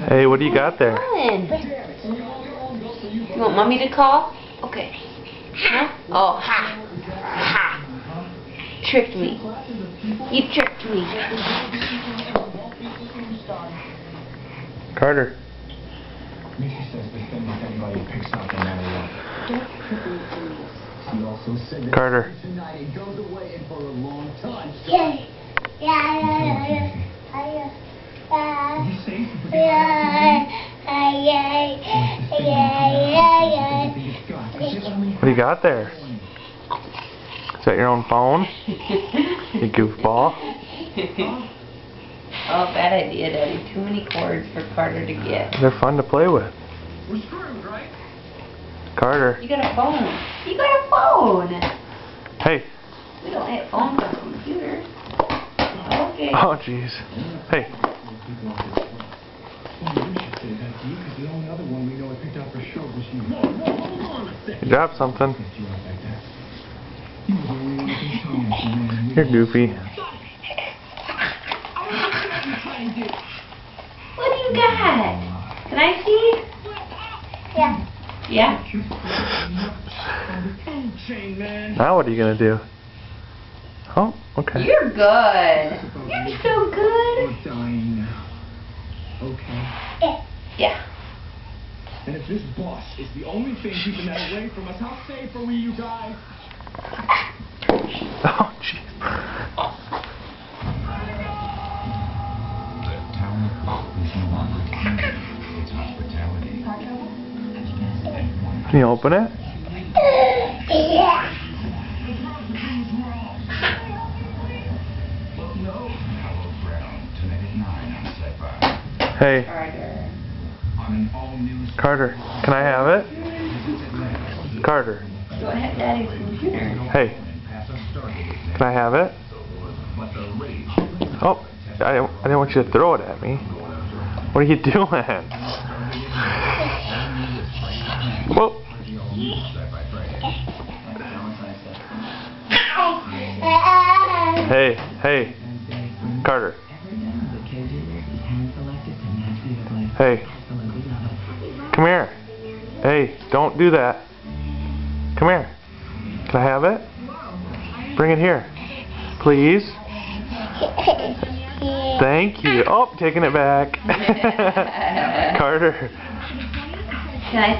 Hey, what do you got there? You want mommy to call? Okay. Huh? Oh, ha. Ha. Tricked me. You tricked me. Carter. Carter. What do you got there? Is that your own phone? You goofball. Oh, bad idea, Daddy. Too many cords for Carter to get. They're fun to play with. We're screwed, right? Carter. You got a phone. You got a phone. Hey. We don't have phones on computers. Okay. Oh, jeez. Hey. You dropped something. You're goofy. What do you got? Can I see? Yeah. Yeah? Now what are you going to do? Oh, okay. You're good. You're so good. Okay. Yeah. And if this boss is the only thing keeping that away from us, how safe are we, you guys? Oh, jeez. Can you open it? Yeah. Hey. Carter. Carter, can I have it? Carter. Go ahead, Daddy's computer. Hey. Can I have it? Oh, I didn't want you to throw it at me. What are you doing? Whoa. Hey, hey. Carter. Hey. Come here. Hey, don't do that. Come here. Can I have it? Bring it here. Please. Thank you. Oh, taking it back. Carter. Can I